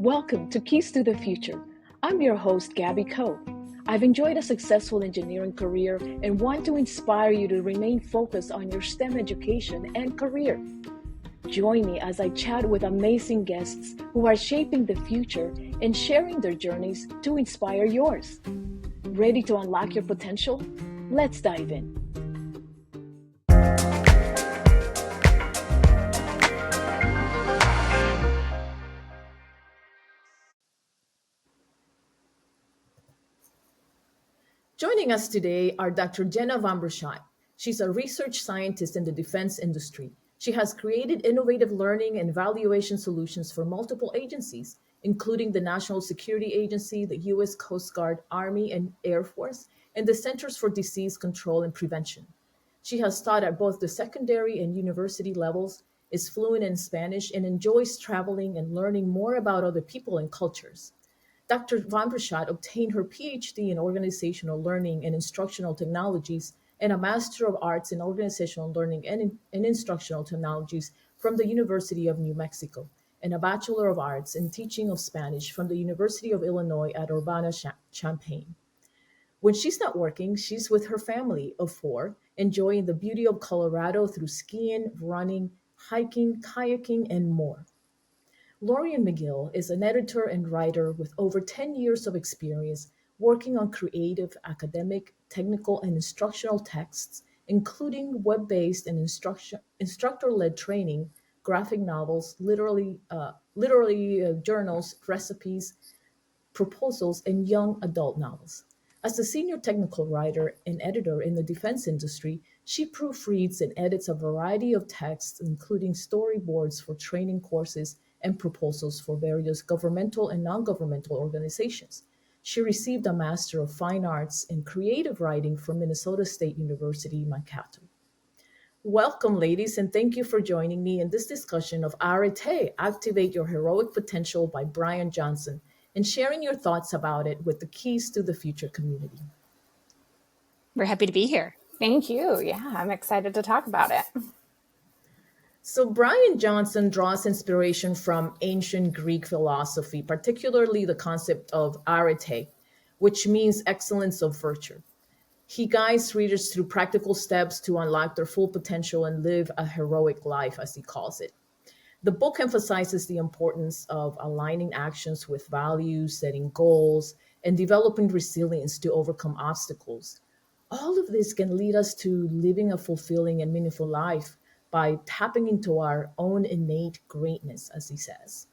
Welcome to Keys to the Future. I'm your host, Gabby Coe. I've enjoyed a successful engineering career and want to inspire you to remain focused on your STEM education and career. Join me as I chat with amazing guests who are shaping the future and sharing their journeys to inspire yours. Ready to unlock your potential? Let's dive in. Joining us today are Dr. Jenna VanBerschot. She's a research scientist in the defense industry. She has created innovative learning and evaluation solutions for multiple agencies, including the National Security Agency, the U.S. Coast Guard, Army and Air Force, and the Centers for Disease Control and Prevention. She has taught at both the secondary and university levels, is fluent in Spanish, and enjoys traveling and learning more about other people and cultures. Dr. VanBerschot obtained her PhD in Organizational Learning and Instructional Technologies and a Master of Arts in Organizational Learning and Instructional Technologies from the University of New Mexico, and a Bachelor of Arts in Teaching of Spanish from the University of Illinois at Urbana-Champaign. When she's not working, she's with her family of four, enjoying the beauty of Colorado through skiing, running, hiking, kayaking, and more. Lorien Megill is an editor and writer with over 10 years of experience working on creative, academic, technical, and instructional texts, including web-based and instructor-led training, graphic novels, literary journals, recipes, proposals, and young adult novels. As a senior technical writer and editor in the defense industry, she proofreads and edits a variety of texts, including storyboards for training courses and proposals for various governmental and non-governmental organizations. She received a Master of Fine Arts in Creative Writing from Minnesota State University, Mankato. Welcome, ladies, and thank you for joining me in this discussion of Areté, Activate Your Heroic Potential by Brian Johnson, and sharing your thoughts about it with the Keys to the Future community. We're happy to be here. Thank you. Yeah, I'm excited to talk about it. So Brian Johnson draws inspiration from ancient Greek philosophy, particularly the concept of arete, which means excellence of virtue. He guides readers through practical steps to unlock their full potential and live a heroic life, as he calls it. The book emphasizes the importance of aligning actions with values, setting goals, and developing resilience to overcome obstacles. All of this can lead us to living a fulfilling and meaningful life by tapping into our own innate greatness, as he says.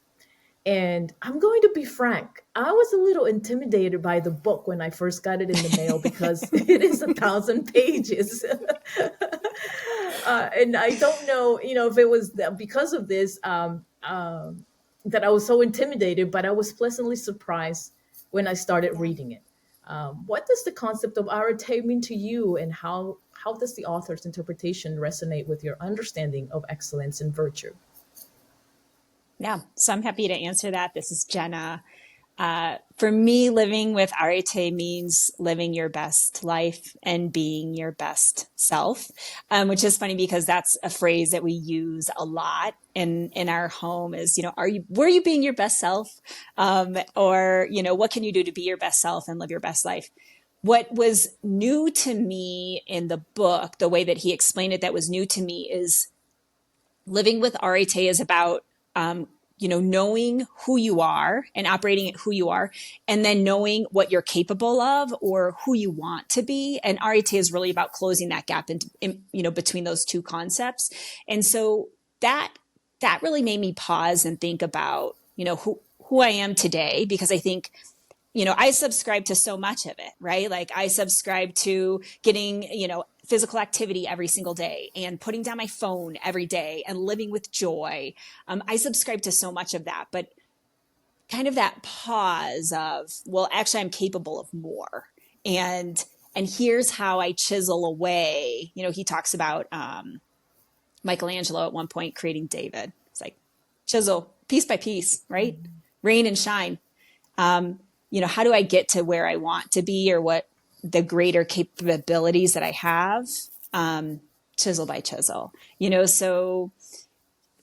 And I'm going to be frank, I was a little intimidated by the book when I first got it in the mail because it is 1,000 pages. And I don't know, if it was because of this that I was so intimidated, but I was pleasantly surprised when I started reading it. What does the concept of arete mean to you, and how does the author's interpretation resonate with your understanding of excellence and virtue? Yeah, so I'm happy to answer that. This is Jenna. For me, living with Areté means living your best life and being your best self, which is funny because that's a phrase that we use a lot in our home is, were you being your best self? Or, what can you do to be your best self and live your best life? What was new to me in the book, the way that he explained it, that was new to me is living with Areté is about, knowing who you are and operating at who you are, and then knowing what you're capable of or who you want to be. And Areté is really about closing that gap between those two concepts. And so that really made me pause and think about, who I am today, because I think, I subscribe to so much of it, right? Like I subscribe to getting, physical activity every single day and putting down my phone every day and living with joy. I subscribe to so much of that, but kind of that pause of, well, actually I'm capable of more. And here's how I chisel away. He talks about Michelangelo at one point creating David. It's like chisel piece by piece, right? Rain and shine. How do I get to where I want to be, or what the greater capabilities that I have, chisel by chisel, so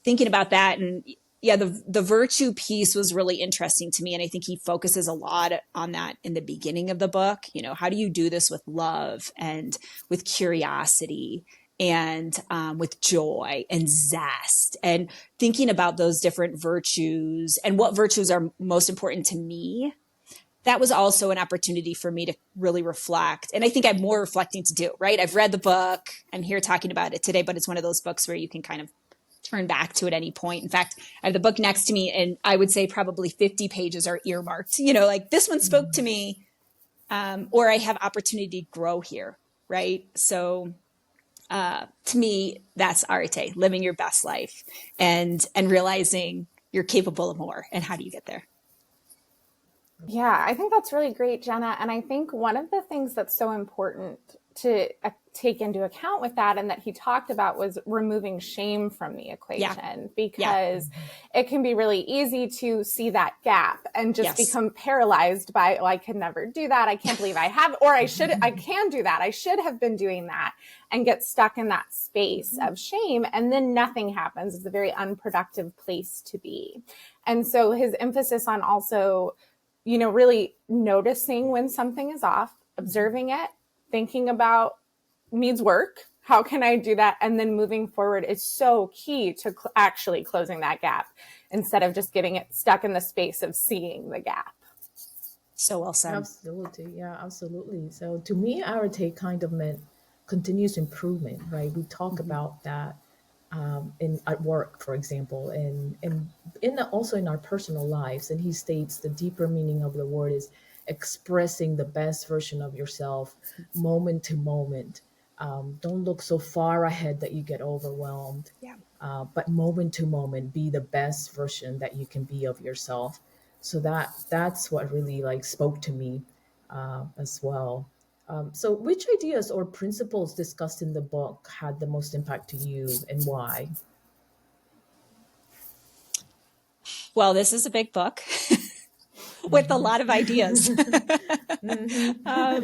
thinking about that. And yeah, the virtue piece was really interesting to me. And I think he focuses a lot on that in the beginning of the book. You know, how do you do this with love and with curiosity and with joy and zest, and thinking about those different virtues and what virtues are most important to me. That was also an opportunity for me to really reflect. And I think I have more reflecting to do, right? I've read the book. I'm here talking about it today, but it's one of those books where you can kind of turn back to at any point. In fact, I have the book next to me, and I would say probably 50 pages are earmarked, you know, like this one spoke to me, or I have opportunity to grow here, right? So to me, that's Areté, living your best life and realizing you're capable of more. And how do you get there? Yeah, I think that's really great, Jenna. And I think one of the things that's so important to take into account with that, and that he talked about, was removing shame from the equation, because it can be really easy to see that gap and just become paralyzed by, oh, I can never do that. I can't believe I have, or I can do that. I should have been doing that, and get stuck in that space of shame. And then nothing happens. It's a very unproductive place to be. And so his emphasis on also, you know, really noticing when something is off, observing it, thinking about needs work. How can I do that? And then moving forward is so key to actually closing that gap, instead of just getting it stuck in the space of seeing the gap. So well said. Absolutely. Yeah, absolutely. So to me, Arete kind of meant continuous improvement, right? We talk about that in at work, for example, and also in our personal lives. And he states the deeper meaning of the word is expressing the best version of yourself, moment to moment. Don't look so far ahead that you get overwhelmed. But moment to moment, be the best version that you can be of yourself. So that's what really like spoke to me as well. So which ideas or principles discussed in the book had the most impact to you, and why? Well, this is a big book with a lot of ideas.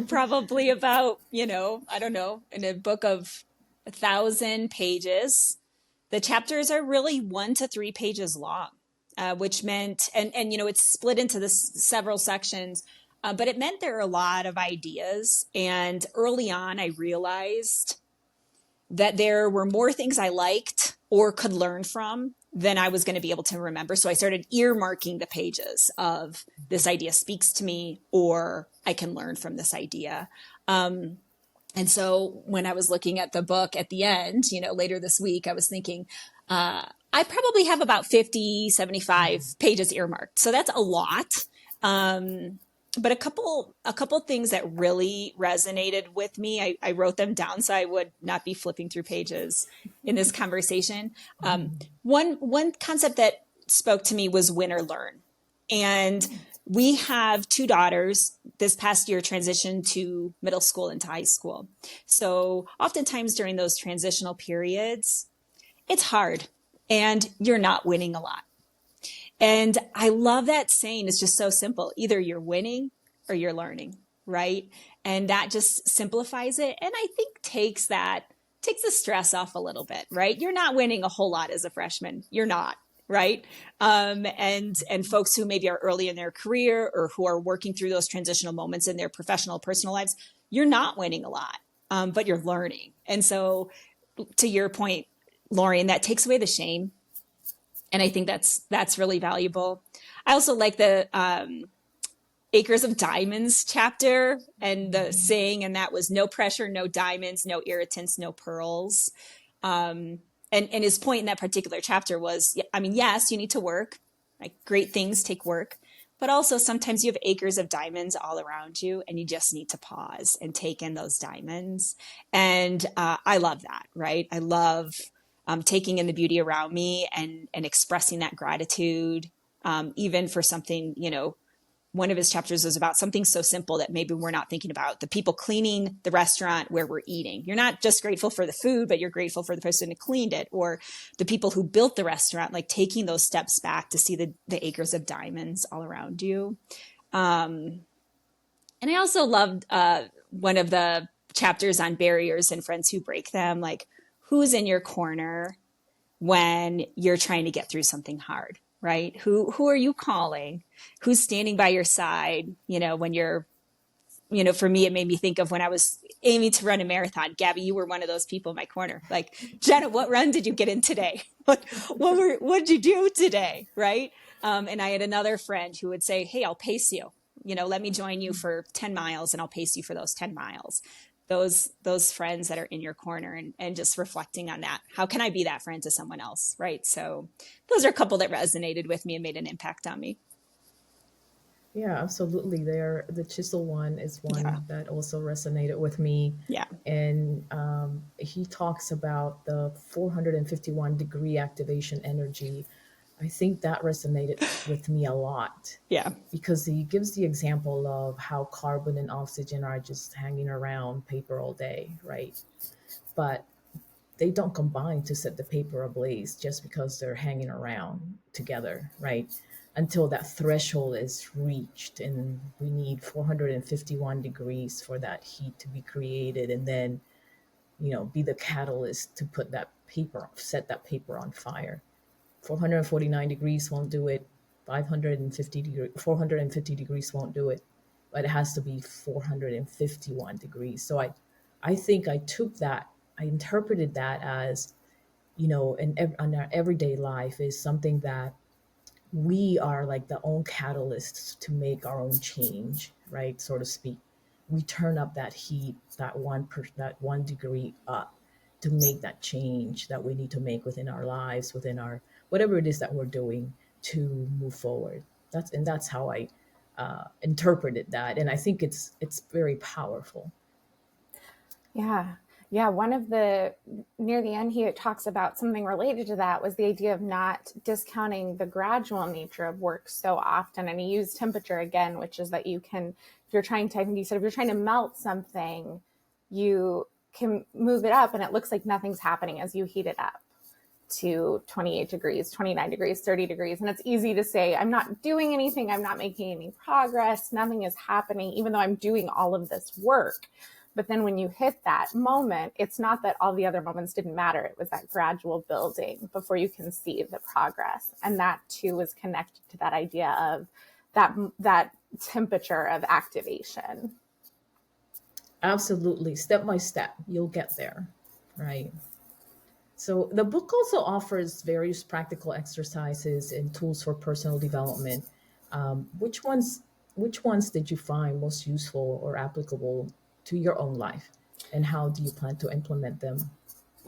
Probably about, you know, I don't know, in a book of 1,000 pages, the chapters are really 1 to 3 pages long, which meant, and you know, it's split into this several sections, but it meant there are a lot of ideas. And early on, I realized that there were more things I liked or could learn from than I was going to be able to remember. So I started earmarking the pages of this idea speaks to me, or I can learn from this idea. And so when I was looking at the book at the end, you know, later this week, I was thinking, I probably have about 50, 75 pages earmarked. So that's a lot. But a couple things that really resonated with me, I wrote them down so I would not be flipping through pages in this conversation. One concept that spoke to me was win or learn. And we have 2 daughters this past year transitioned to middle school and to high school. So oftentimes during those transitional periods, it's hard and you're not winning a lot. And I love that saying. It's just so simple. Either you're winning or you're learning, right? And that just simplifies it. And I think takes the stress off a little bit, right? You're not winning a whole lot as a freshman. You're not, right? And folks who maybe are early in their career or who are working through those transitional moments in their professional, personal lives, you're not winning a lot, but you're learning. And so to your point, Lorien, that takes away the shame. And I think that's really valuable. I also like the Acres of Diamonds chapter, and the saying, and that was no pressure, no diamonds, no irritants, no pearls. And his point in that particular chapter was, I mean, yes, you need to work. Like, great things take work, but also sometimes you have acres of diamonds all around you, and you just need to pause and take in those diamonds. And I love that, right? I love taking in the beauty around me and expressing that gratitude, even for something, you know, one of his chapters was about something so simple that maybe we're not thinking about: the people cleaning the restaurant where we're eating. You're not just grateful for the food, but you're grateful for the person who cleaned it, or the people who built the restaurant, like taking those steps back to see the acres of diamonds all around you. And I also loved one of the chapters on barriers and friends who break them, like, who's in your corner when you're trying to get through something hard, right? Who are you calling? Who's standing by your side, when you're, for me, it made me think of when I was aiming to run a marathon. Gabby, you were one of those people in my corner. Like, Jenna, what run did you get in today? What did you do today? Right. And I had another friend who would say, hey, I'll pace you, let me join you for 10 miles and I'll pace you for those 10 miles. Those friends that are in your corner, and just reflecting on that. How can I be that friend to someone else? Right. So those are a couple that resonated with me and made an impact on me. Yeah, absolutely. The chisel one is Yeah. one that also resonated with me. Yeah. And he talks about the 451 degree activation energy. I think that resonated with me a lot Yeah. because he gives the example of how carbon and oxygen are just hanging around paper all day, right? But they don't combine to set the paper ablaze just because they're hanging around together, right? Until that threshold is reached, and we need 451 degrees for that heat to be created, and then be the catalyst to put that paper, set that paper on fire. 449 degrees won't do it. 450 degrees won't do it, but it has to be 451 degrees. So I think I interpreted that as, in our everyday life is something that we are like the own catalysts to make our own change, right? So to speak. We turn up that heat, that 1 degree up to make that change that we need to make within our lives, within our whatever it is that we're doing to move forward. That's how I interpreted that, and I think it's very powerful. Yeah. Yeah. One of the, near the end, he talks about something related to that was the idea of not discounting the gradual nature of work so often. And he used temperature again, which is that you can, if you're trying to, I think he said, if you're trying to melt something, you can move it up and it looks like nothing's happening as you heat it up to 28 degrees, 29 degrees, 30 degrees. And it's easy to say, I'm not doing anything. I'm not making any progress. Nothing is happening, even though I'm doing all of this work. But then when you hit that moment, it's not that all the other moments didn't matter. It was that gradual building before you can see the progress. And that too is connected to that idea of that temperature of activation. Absolutely. Step by step, you'll get there, right? So the book also offers various practical exercises and tools for personal development. Which ones did you find most useful or applicable to your own life, and how do you plan to implement them?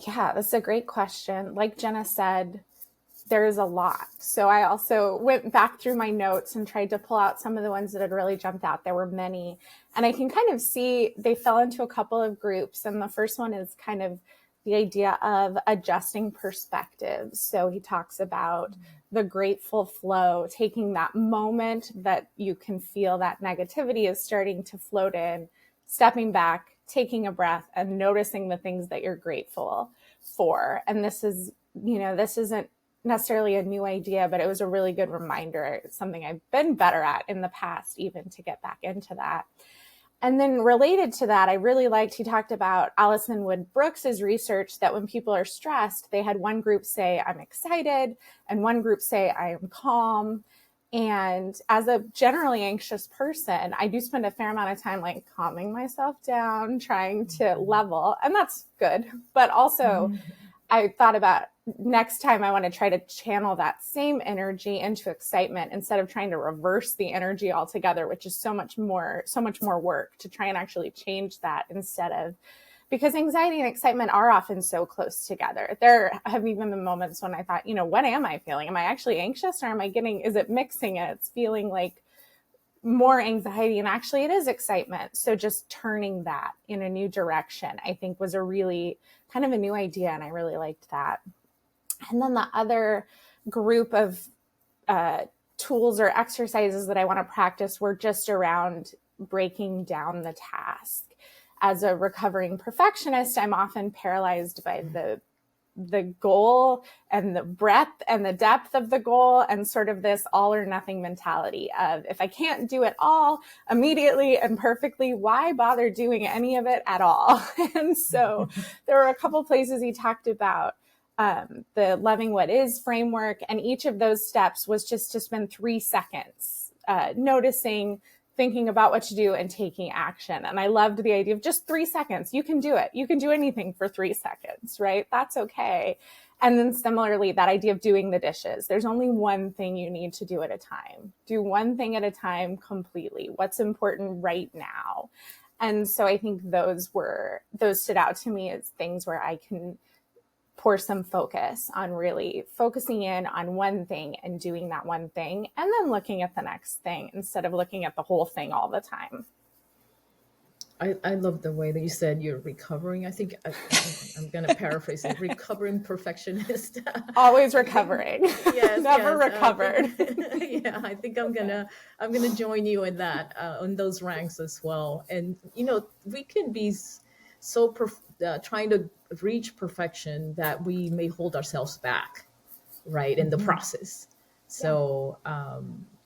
Yeah, that's a great question. Like Jenna said, there's a lot. So I also went back through my notes and tried to pull out some of the ones that had really jumped out. There were many. And I can kind of see they fell into a couple of groups. And the first one is kind of the idea of adjusting perspectives. So he talks about the grateful flow, taking that moment that you can feel that negativity is starting to float in, stepping back, taking a breath, and noticing the things that you're grateful for. And this isn't necessarily a new idea, but it was a really good reminder. It's something I've been better at in the past, even to get back into that. And then related to that, I really liked, he talked about Alison Wood Brooks's research that when people are stressed, they had one group say, I'm excited, and one group say, I am calm. And as a generally anxious person, I do spend a fair amount of time like calming myself down, trying to level, and that's good. But also, I thought about next time I want to try to channel that same energy into excitement instead of trying to reverse the energy altogether, which is so much more work to try and actually change that instead of, because anxiety and excitement are often so close together. There have even been moments when I thought, what am I feeling? Am I actually anxious, or is it mixing it? It's feeling like more anxiety, and actually it is excitement. So just turning that in a new direction, I think, was a really kind of a new idea, and I really liked that. And then the other group of tools or exercises that I want to practice were just around breaking down the task. As a recovering perfectionist, I'm often paralyzed by the goal and the breadth and the depth of the goal, and sort of this all or nothing mentality of, if I can't do it all immediately and perfectly, why bother doing any of it at all? And so there were a couple places he talked about the Loving What Is framework. And each of those steps was just to spend 3 seconds noticing, thinking about what to do, and taking action. And I loved the idea of just 3 seconds. You can do it. You can do anything for 3 seconds, right? That's okay. And then similarly, that idea of doing the dishes. There's only one thing you need to do at a time. Do one thing at a time completely. What's important right now? And so I think those stood out to me as things where I can pour some focus on really focusing in on one thing and doing that one thing, and then looking at the next thing instead of looking at the whole thing all the time. I love the way that you said you're recovering. I'm going to paraphrase it. Recovering perfectionist. Always recovering. Yes, Never yes. recovered. Yeah, I think I'm gonna join you in that, on those ranks as well. And we can be so trying to reach perfection that we may hold ourselves back, right, in the process. So,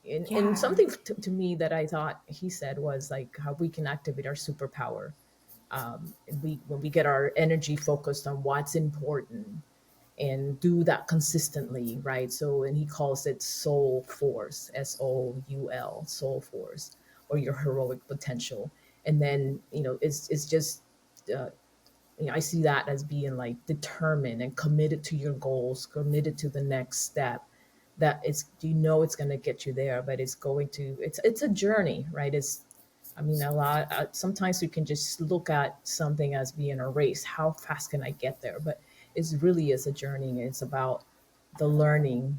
and something to me that I thought he said was like how we can activate our superpower. When we get our energy focused on what's important and do that consistently, right? So, and he calls it soul force, SOUL, soul force, or your heroic potential. And then, it's just, I see that as being like determined and committed to your goals, committed to the next step. That it's going to get you there, but it's a journey, right? Sometimes we can just look at something as being a race. How fast can I get there? But it really is a journey. It's about the learning,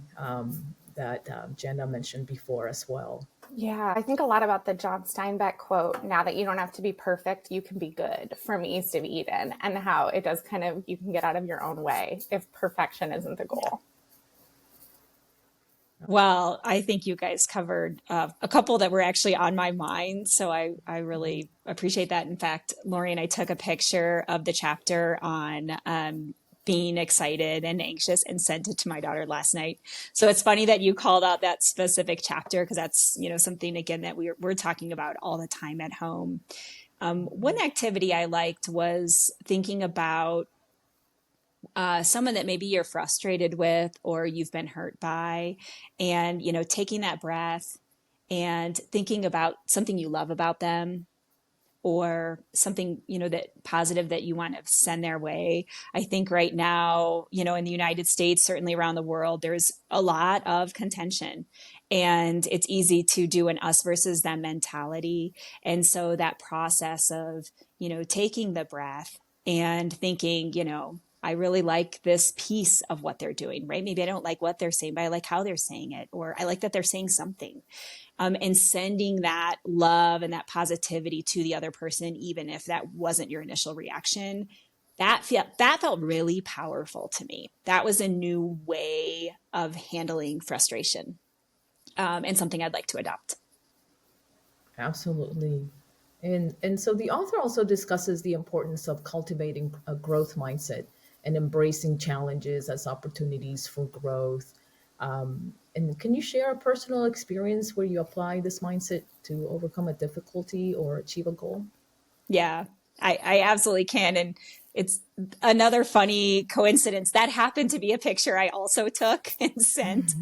that Jenna mentioned before as well. Yeah, I think a lot about the John Steinbeck quote, now that you don't have to be perfect, you can be good, from East of Eden, and how it does you can get out of your own way if perfection isn't the goal. Well, I think you guys covered a couple that were actually on my mind. So I really appreciate that. In fact, Lori and I took a picture of the chapter on being excited and anxious and sent it to my daughter last night. So it's funny that you called out that specific chapter, because that's, something, again, that we're talking about all the time at home. One activity I liked was thinking about someone that maybe you're frustrated with or you've been hurt by, and, taking that breath and thinking about something you love about them, or something, that positive that you want to send their way. I think right now, in the United States, certainly around the world, there's a lot of contention, and it's easy to do an us versus them mentality. And so that process of, taking the breath and thinking, I really like this piece of what they're doing, right? Maybe I don't like what they're saying, but I like how they're saying it, or I like that they're saying something. And sending that love and that positivity to the other person, even if that wasn't your initial reaction, that felt really powerful to me. That was a new way of handling frustration, and something I'd like to adopt. Absolutely. And so the author also discusses the importance of cultivating a growth mindset and embracing challenges as opportunities for growth. And can you share a personal experience where you apply this mindset to overcome a difficulty or achieve a goal? Yeah, I absolutely can. And it's another funny coincidence. That happened to be a picture I also took and sent.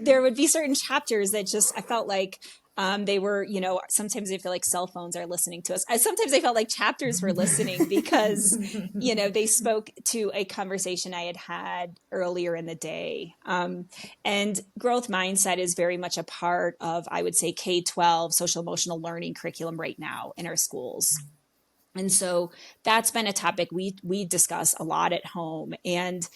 There would be certain chapters that I felt like they were, sometimes I feel like cell phones are listening to us. Sometimes I felt like chapters were listening because, they spoke to a conversation I had had earlier in the day. And growth mindset is very much a part of, I would say, K-12 social emotional learning curriculum right now in our schools. And so that's been a topic we discuss a lot at home. And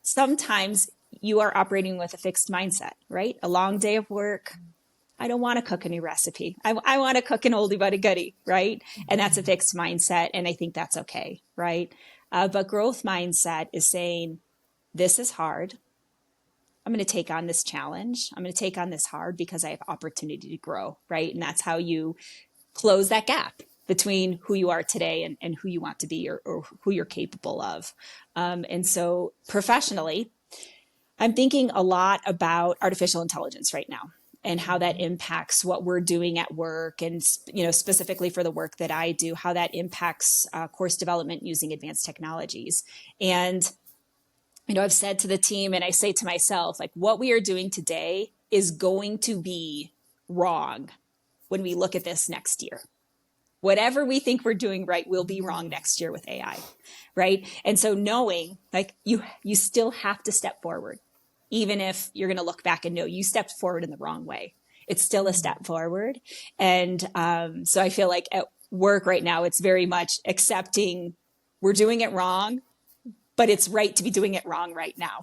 sometimes you are operating with a fixed mindset, right? A long day of work. I don't want to cook a new recipe. I want to cook an oldie but a goodie, right? And that's a fixed mindset. And I think that's okay, right? But growth mindset is saying, this is hard. I'm going to take on this challenge. I'm going to take on this hard because I have opportunity to grow, right? And that's how you close that gap between who you are today and who you want to be, or who you're capable of. And so professionally, I'm thinking a lot about artificial intelligence right now. and how that impacts what we're doing at work. And, you know, specifically for the work that I do, how that impacts course development using advanced technologies. And, you know, I've said to the team and I say to myself, like, what we are doing today is going to be wrong when we look at this next year. Whatever we think we're doing right will be wrong next year with AI, right? And so knowing, like, you still have to step forward, even if you're going to look back and know you stepped forward in the wrong way. It's still a step forward. And so I feel like at work right now, it's very much accepting we're doing it wrong, but it's right to be doing it wrong right now.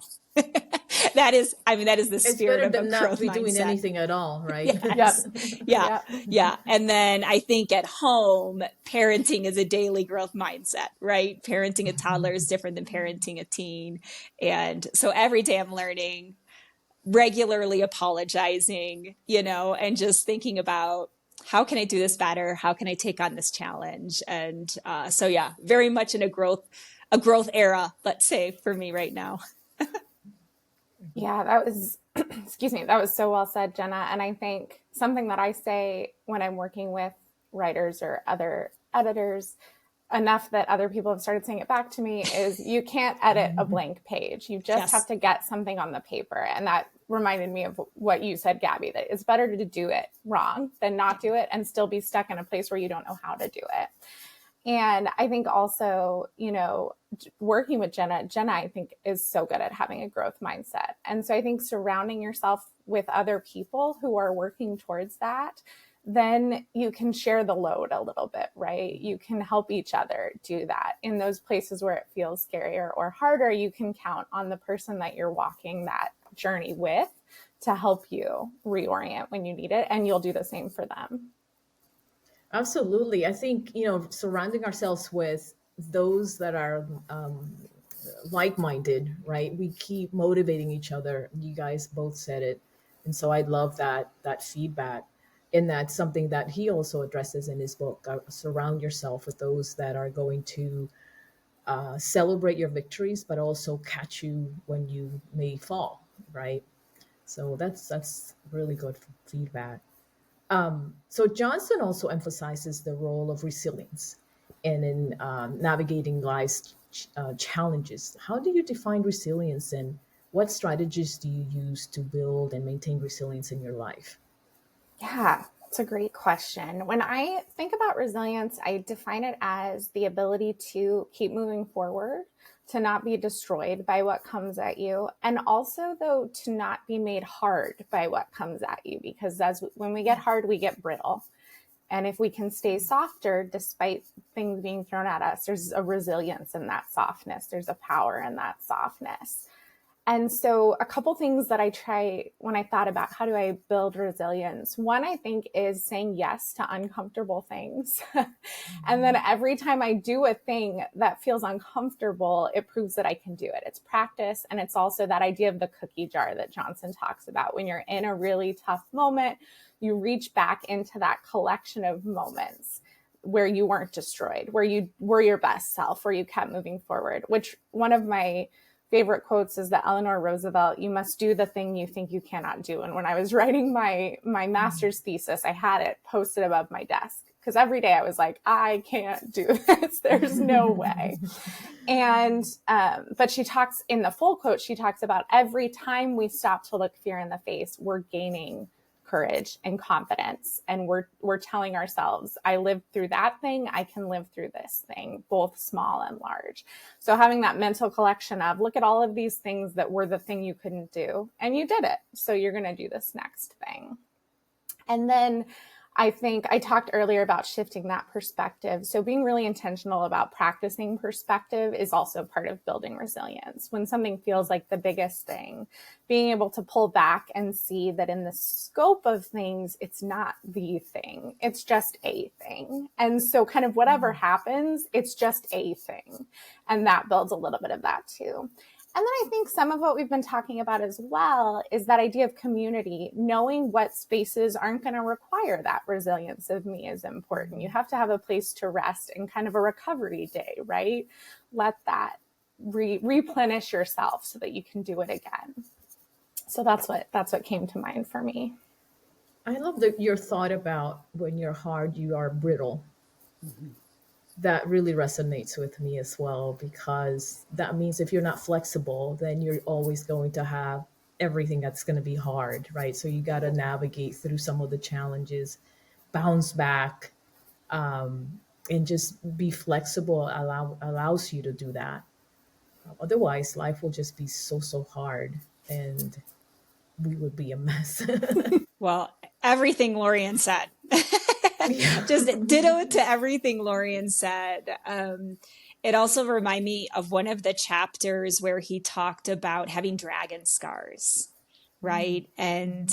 That is the It's spirit better of a than not growth be doing mindset. anything at all, right? Yes. Yeah. Yep. Yeah. And then I think at home, parenting is a daily growth mindset, right? Parenting a toddler is different than parenting a teen. And so every day I'm learning, regularly apologizing, you know, and just thinking about how can I do this better? How can I take on this challenge? And so, yeah, very much in a growth era, let's say, for me right now. Yeah, that was, excuse me, that was so well said, Jenna. And I think something that I say when I'm working with writers or other editors, enough that other people have started saying it back to me, is you can't edit a blank page. You just have to get something on the paper. And that reminded me of what you said, Gabby, that it's better to do it wrong than not do it and still be stuck in a place where you don't know how to do it. And I think also, you know, working with Jenna, I think is so good at having a growth mindset. And so I think surrounding yourself with other people who are working towards that, then you can share the load a little bit, right? You can help each other do that. In those places where it feels scarier or harder, you can count on the person that you're walking that journey with to help you reorient when you need it. And you'll do the same for them. Absolutely. I think, you know, surrounding ourselves with those that are like-minded, right? We keep motivating each other. You guys both said it. And so I love that feedback. And that's something that he also addresses in his book. Surround yourself with those that are going to celebrate your victories, but also catch you when you may fall, right? So that's really good feedback. So Johnson also emphasizes the role of resilience and in navigating life's challenges. How do you define resilience, and what strategies do you use to build and maintain resilience in your life? Yeah, it's a great question. When I think about resilience, I define it as the ability to keep moving forward, to not be destroyed by what comes at you, and also, though, to not be made hard by what comes at you, because when we get hard, we get brittle. And if we can stay softer despite things being thrown at us, there's a resilience in that softness. There's a power in that softness. And so a couple things that I try when I thought about how do I build resilience. One, I think, is saying yes to uncomfortable things. And then every time I do a thing that feels uncomfortable, it proves that I can do it. It's practice. And it's also that idea of the cookie jar that Johnson talks about. When you're in a really tough moment, you reach back into that collection of moments where you weren't destroyed, where you were your best self, where you kept moving forward, which one of my favorite quotes is that Eleanor Roosevelt, you must do the thing you think you cannot do. And when I was writing my master's thesis, I had it posted above my desk because every day I was like, I can't do this. There's no way. And, but she talks in the full quote, she talks about every time we stop to look fear in the face, we're gaining courage and confidence. And we're telling ourselves, I lived through that thing. I can live through this thing, both small and large. So having that mental collection of look at all of these things that were the thing you couldn't do and you did it. So you're going to do this next thing. And then I think I talked earlier about shifting that perspective. So being really intentional about practicing perspective is also part of building resilience. When something feels like the biggest thing, being able to pull back and see that in the scope of things, it's not the thing, it's just a thing. And so kind of whatever happens, it's just a thing. And that builds a little bit of that too. And then I think some of what we've been talking about as well is that idea of community. Knowing what spaces aren't going to require that resilience of me is important. You have to have a place to rest and kind of a recovery day, right? Let that replenish yourself so that you can do it again. So that's what came to mind for me. I love your thought about when you're hard, you are brittle. Mhm. That really resonates with me as well, because that means if you're not flexible, then you're always going to have everything that's going to be hard, right? So you got to navigate through some of the challenges, bounce back, and just be flexible allows you to do that. Otherwise, life will just be so hard, and we would be a mess. Well, everything Lorien said. Yeah. Just ditto to everything Lorien said. It also reminded me of one of the chapters where he talked about having dragon scars, right? And,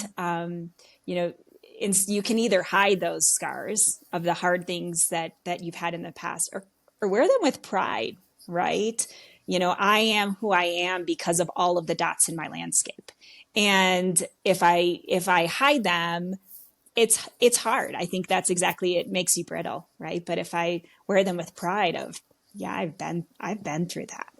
you know, you can either hide those scars of the hard things that you've had in the past, or wear them with pride, right? You know, I am who I am because of all of the dots in my landscape. And if I hide them, it's hard. I think that's exactly it, makes you brittle, right? But if I wear them with pride of, yeah, I've been through that.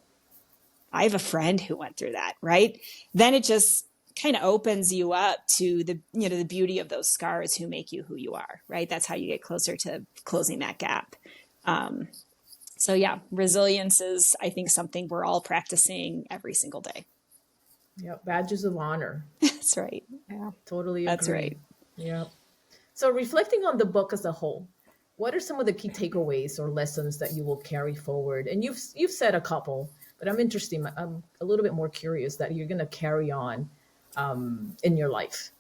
I have a friend who went through that, right? Then it just kind of opens you up to the beauty of those scars who make you who you are, right? That's how you get closer to closing that gap. Um, so yeah, resilience is, I think, something we're all practicing every single day. Yeah, badges of honor. That's right. Yeah. Totally That's agree. right. Yeah. So, reflecting on the book as a whole, what are some of the key takeaways or lessons that you will carry forward? And you've said a couple, but I'm interested. I'm a little bit more curious that you're going to carry on in your life.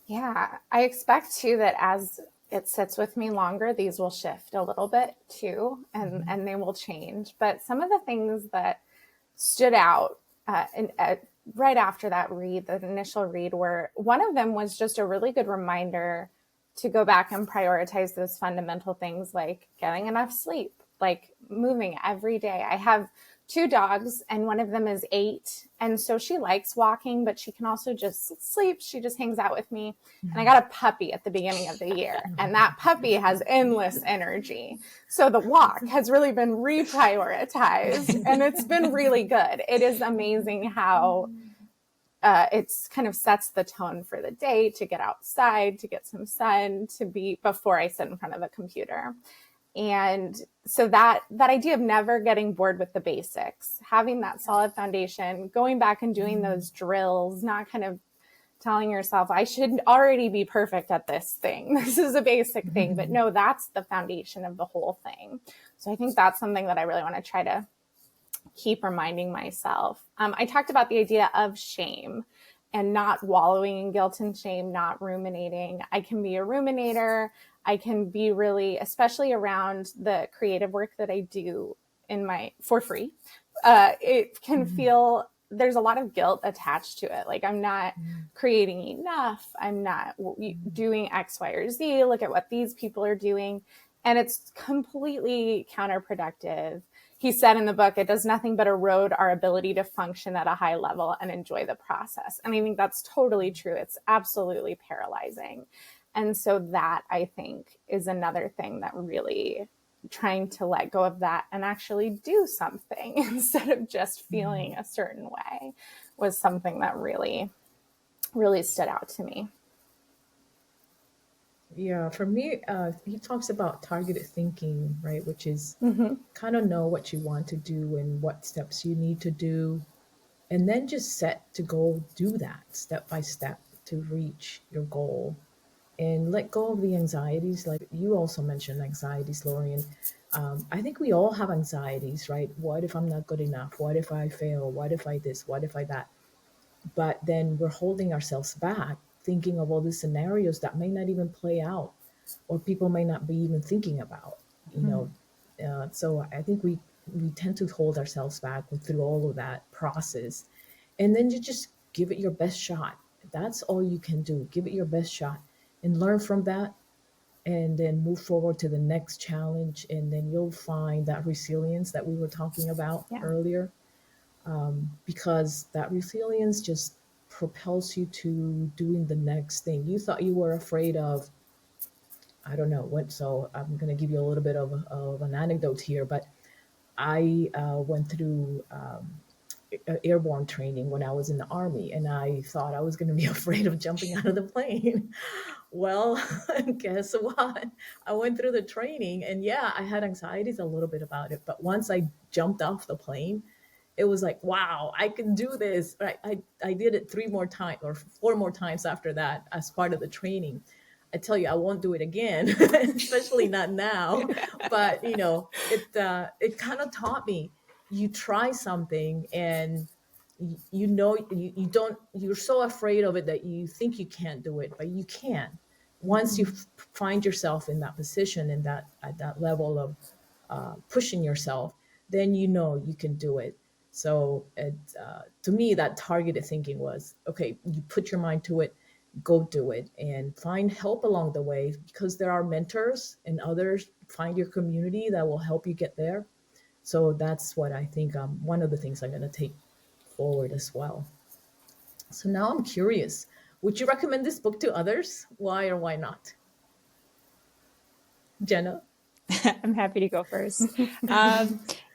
Yeah, I expect too that as it sits with me longer, these will shift a little bit too, and they will change. But some of the things that stood out right after that read, the initial read, were one of them was just a really good reminder to go back and prioritize those fundamental things like getting enough sleep, like moving every day. I have two dogs and one of them is 8. And so she likes walking, but she can also just sleep. She just hangs out with me. And I got a puppy at the beginning of the year, and that puppy has endless energy. So the walk has really been reprioritized, and it's been really good. It is amazing how it's kind of sets the tone for the day to get outside, to get some sun, to be before I sit in front of the computer. And so that idea of never getting bored with the basics, having that solid foundation, going back and doing those drills, not kind of telling yourself, I should already be perfect at this thing. This is a basic thing, but no, that's the foundation of the whole thing. So I think that's something that I really want to try to keep reminding myself. I talked about the idea of shame and not wallowing in guilt and shame, not ruminating. I can be a ruminator. I can be really, especially around the creative work that I do for free. It can feel, there's a lot of guilt attached to it. Like I'm not creating enough. I'm not doing X, Y, or Z. Look at what these people are doing. And it's completely counterproductive. He said in the book, it does nothing but erode our ability to function at a high level and enjoy the process. And I think that's totally true. It's absolutely paralyzing. And so that, I think, is another thing that really trying to let go of that and actually do something instead of just feeling a certain way was something that really, really stood out to me. Yeah, for me, he talks about targeted thinking, right? Which is kind of know what you want to do and what steps you need to do, and then just set to go do that step by step to reach your goal and let go of the anxieties. Like you also mentioned anxieties, Lorien. I think we all have anxieties, right? What if I'm not good enough? What if I fail? What if I this? What if I that? But then we're holding ourselves back, thinking of all these scenarios that may not even play out, or people may not be even thinking about. You know, so I think we tend to hold ourselves back through all of that process, and then you just give it your best shot. That's all you can do. Give it your best shot, and learn from that, and then move forward to the next challenge, and then you'll find that resilience that we were talking about Yeah. earlier, because that resilience just propels you to doing the next thing. You thought you were afraid of, I don't know what. So I'm going to give you a little bit of an anecdote here, but I went through airborne training when I was in the Army, and I thought I was going to be afraid of jumping out of the plane. Well, guess what? I went through the training, and yeah, I had anxieties a little bit about it. But once I jumped off the plane, it was like, wow, I can do this. I did it 3 more times or 4 more times after that as part of the training. I tell you, I won't do it again, especially not now. But it kind of taught me, you try something and you don't, you're so afraid of it that you think you can't do it, but you can. Once you find yourself in that position, in that at that level of pushing yourself, then you can do it. So to me, that targeted thinking was, okay, you put your mind to it, go do it, and find help along the way, because there are mentors and others. Find your community that will help you get there. So that's what I think, one of the things I'm going to take forward as well. So now I'm curious, would you recommend this book to others? Why or why not? Jenna? I'm happy to go first.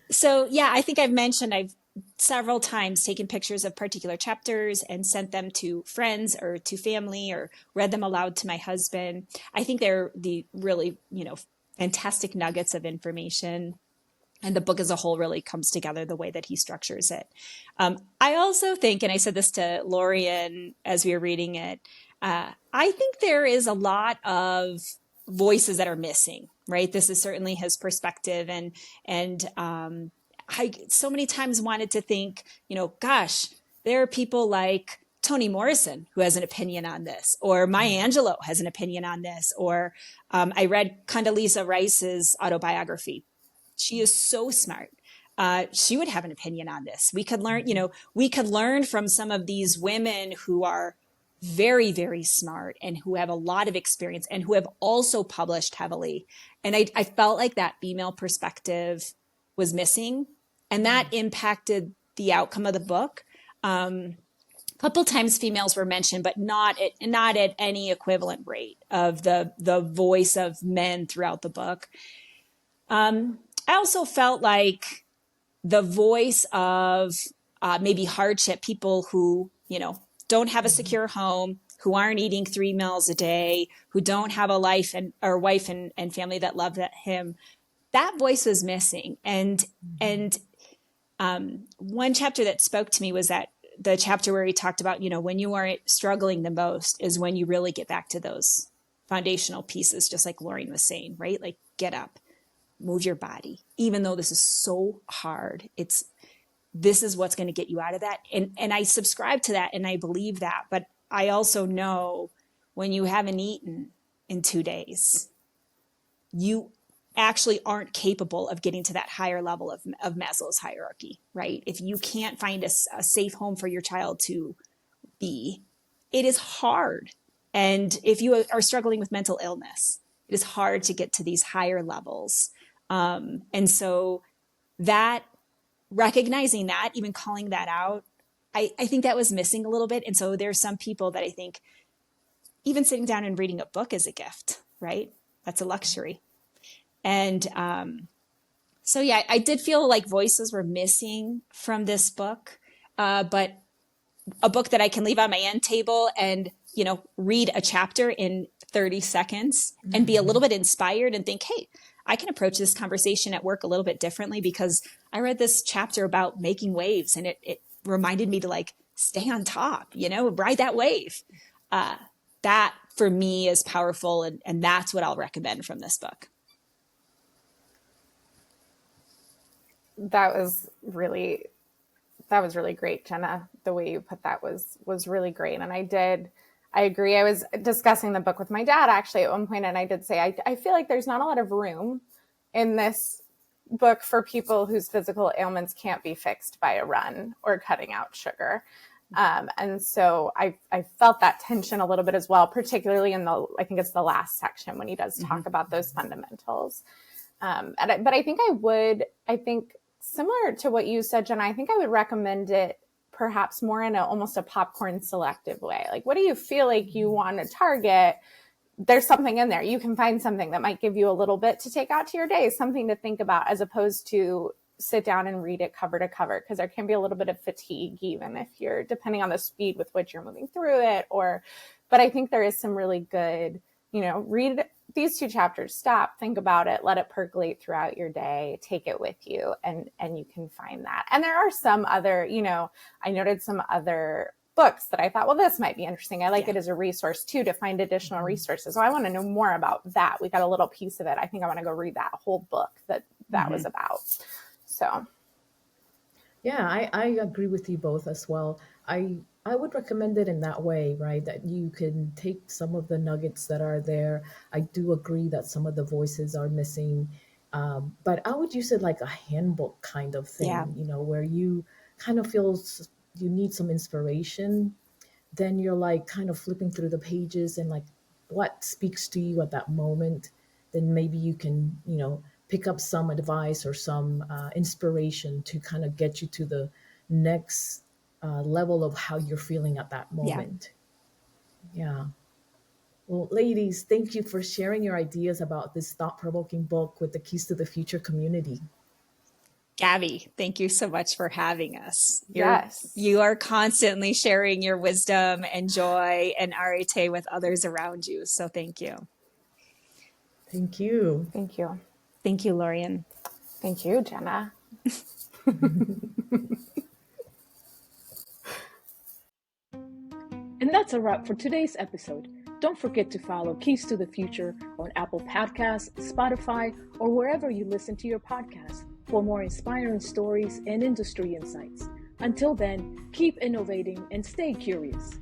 So yeah, I think I've several times taken pictures of particular chapters and sent them to friends or to family or read them aloud to my husband. I think they're the really, fantastic nuggets of information. And the book as a whole really comes together the way that he structures it. I also think, and I said this to Lorien as we were reading it, I think there is a lot of voices that are missing, right? This is certainly his perspective. And I so many times wanted to think, gosh, there are people like Toni Morrison who has an opinion on this, or Maya Angelou has an opinion on this, or I read Condoleezza Rice's autobiography. She is so smart. She would have an opinion on this. We could learn from some of these women who are very, very smart and who have a lot of experience and who have also published heavily. And I felt like that female perspective was missing, and that impacted the outcome of the book. A couple times females were mentioned, but not at any equivalent rate of the voice of men throughout the book. I also felt like the voice of maybe hardship, people who, don't have a secure home, who aren't eating 3 meals a day, who don't have a life or wife and family that love him, that voice was missing. And one chapter that spoke to me was that the chapter where he talked about, when you are struggling the most is when you really get back to those foundational pieces, just like Lorien was saying, right? Like, get up, move your body, even though this is so hard. This is what's going to get you out of that. And I subscribe to that and I believe that. But I also know when you haven't eaten in 2 days, you actually aren't capable of getting to that higher level of Maslow's hierarchy, right? If you can't find a safe home for your child to be, it is hard. And if you are struggling with mental illness, it is hard to get to these higher levels. And so that, recognizing that, even calling that out, I think that was missing a little bit. And so there's some people that I think even sitting down and reading a book is a gift, right? That's a luxury. And so, yeah, I did feel like voices were missing from this book, but a book that I can leave on my end table and, read a chapter in 30 seconds and be a little bit inspired and think, hey, I can approach this conversation at work a little bit differently because I read this chapter about making waves and it reminded me to stay on top, ride that wave. That for me is powerful. And that's what I'll recommend from this book. That was really great, Jenna. The way you put that was really great. And I agree. I was discussing the book with my dad actually at one point, and I did say, I feel like there's not a lot of room in this book for people whose physical ailments can't be fixed by a run or cutting out sugar. And so I felt that tension a little bit as well, particularly I think it's the last section when he does talk about those fundamentals. But I think similar to what you said, Jenna, I think I would recommend it perhaps more in almost a popcorn selective way. Like, what do you feel like you want to target? There's something in there. You can find something that might give you a little bit to take out to your day, something to think about, as opposed to sit down and read it cover to cover, because there can be a little bit of fatigue, even if depending on the speed with which you're moving through it. But I think there is some really good read these 2 chapters, stop, think about it, let it percolate throughout your day, take it with you, and you can find that. And there are some other, I noted some other books that I thought, well, this might be interesting. I like it as a resource too, to find additional resources. So I want to know more about that. We got a little piece of it. I think I want to go read that whole book that was about. So. Yeah, I agree with you both as well. I would recommend it in that way, right? That you can take some of the nuggets that are there. I do agree that some of the voices are missing, but I would use it like a handbook kind of Yeah. thing, where you kind of feel you need some inspiration. Then you're like kind of flipping through the pages and like what speaks to you at that moment. Then maybe you can, pick up some advice or some inspiration to kind of get you to the next level of how you're feeling at that Yeah. moment. Yeah. Well, ladies, thank you for sharing your ideas about this thought-provoking book with the Keys to the Future community. Gabby, thank you so much for having us. Yes. You are constantly sharing your wisdom and joy and arete with others around you. So thank you. Thank you. Thank you. Thank you, Lorien. Thank you, Jenna. And that's a wrap for today's episode. Don't forget to follow Keys to the Future on Apple Podcasts, Spotify, or wherever you listen to your podcasts for more inspiring stories and industry insights. Until then, keep innovating and stay curious.